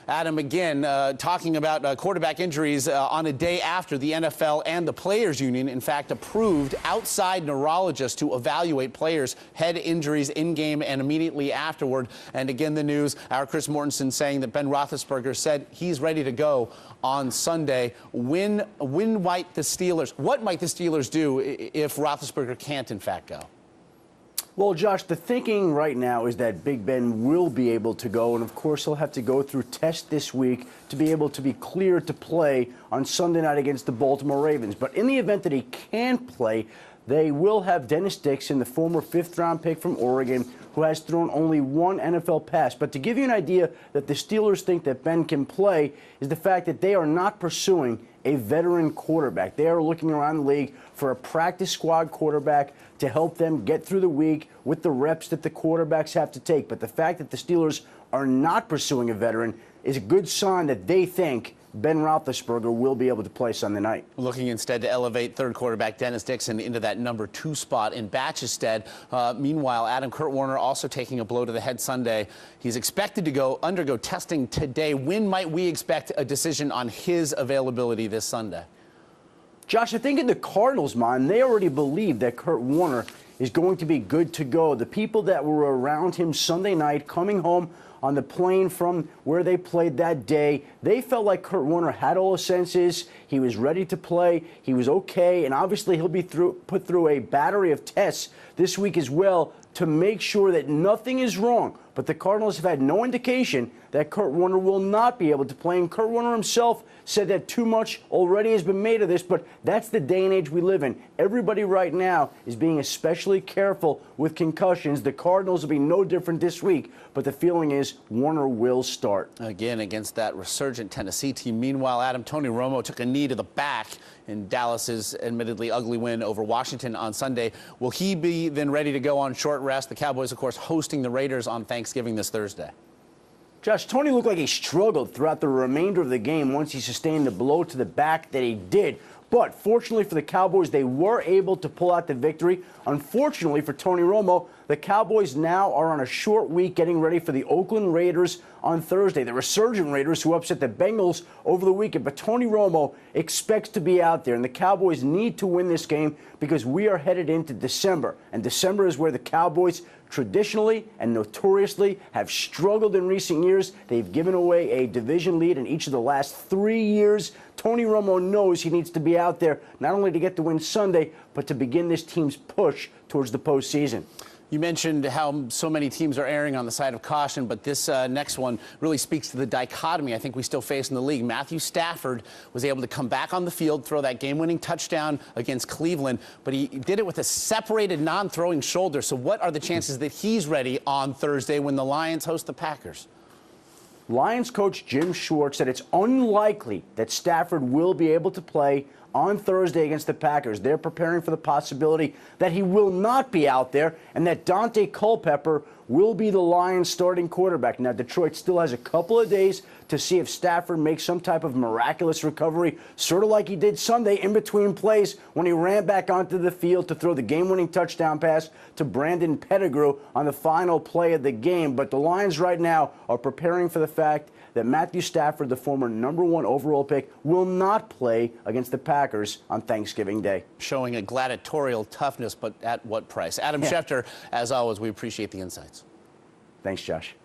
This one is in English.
Adam, again, talking about quarterback injuries on a day after the NFL and the Players Union, in fact, approved outside neurologists to evaluate players' head injuries in-game and immediately afterward. And again, the news, our Chris Mortensen saying that Ben Roethlisberger said he's ready to go on Sunday. What might the Steelers do if Roethlisberger can't, in fact, go? Well, Josh, the thinking right now is that Big Ben will be able to go, and of course he'll have to go through tests this week to be able to be cleared to play on Sunday night against the Baltimore Ravens. But in the event that he can play, they will have Dennis Dixon, the former fifth-round pick from Oregon, who has thrown only one NFL pass. But to give you an idea that the Steelers think that Ben can play is the fact that they are not pursuing a veteran quarterback. They are looking around the league for a practice squad quarterback to help them get through the week with the reps that the quarterbacks have to take. But the fact that the Steelers are not pursuing a veteran is a good sign that they think Ben Roethlisberger will be able to play Sunday night. Looking instead to elevate third quarterback Dennis Dixon into that number 2 spot in Batch's stead. Meanwhile, Kurt Warner also taking a blow to the head Sunday. He's expected to undergo testing today. When might we expect a decision on his availability this Sunday? Josh, I think in the Cardinals' mind, they already believe that Kurt Warner is going to be good to go. The people that were around him Sunday night coming home on the plane from where they played that day, they felt like Kurt Warner had all his senses. He was ready to play. He was okay. And obviously he'll be put through a battery of tests this week as well to make sure that nothing is wrong. But the Cardinals have had no indication that Kurt Warner will not be able to play. And Kurt Warner himself said that too much already has been made of this, but that's the day and age we live in. Everybody right now is being especially careful with concussions. The Cardinals will be no different this week, but the feeling is Warner will start. Again, against that resurgent Tennessee team. Meanwhile, Adam, Tony Romo took a knee to the back in Dallas's admittedly ugly win over Washington on Sunday. Will he be then ready to go on short rest? The Cowboys, of course, hosting the Raiders on Thanksgiving this Thursday. Josh, Tony looked like he struggled throughout the remainder of the game once he sustained the blow to the back that he did. But fortunately for the Cowboys, they were able to pull out the victory. Unfortunately for Tony Romo, the Cowboys now are on a short week getting ready for the Oakland Raiders on Thursday. The resurgent Raiders who upset the Bengals over the weekend. But Tony Romo expects to be out there, and the Cowboys need to win this game because we are headed into December. And December is where the Cowboys traditionally and notoriously have struggled in recent years. They've given away a division lead in each of the last 3 years. Tony Romo knows he needs to be out there not only to get the win Sunday, but to begin this team's push towards the postseason. You mentioned how so many teams are erring on the side of caution, but this next one really speaks to the dichotomy I think we still face in the league. Matthew Stafford was able to come back on the field, throw that game-winning touchdown against Cleveland, but he did it with a separated, non-throwing shoulder. So what are the chances that he's ready on Thursday when the Lions host the Packers? Lions coach Jim Schwartz said it's unlikely that Stafford will be able to play on Thursday against the Packers. They're preparing for the possibility that he will not be out there and that Dante Culpepper will be the Lions starting quarterback. Now, Detroit still has a couple of days to see if Stafford makes some type of miraculous recovery, sort of like he did Sunday in between plays when he ran back onto the field to throw the game-winning touchdown pass to Brandon Pettigrew on the final play of the game. But the Lions right now are preparing for the fact that Matthew Stafford, the former #1 overall pick, will not play against the Packers on Thanksgiving Day. Showing a gladiatorial toughness, but at what price? Adam Schefter, as always, we appreciate the insights. Thanks, Josh.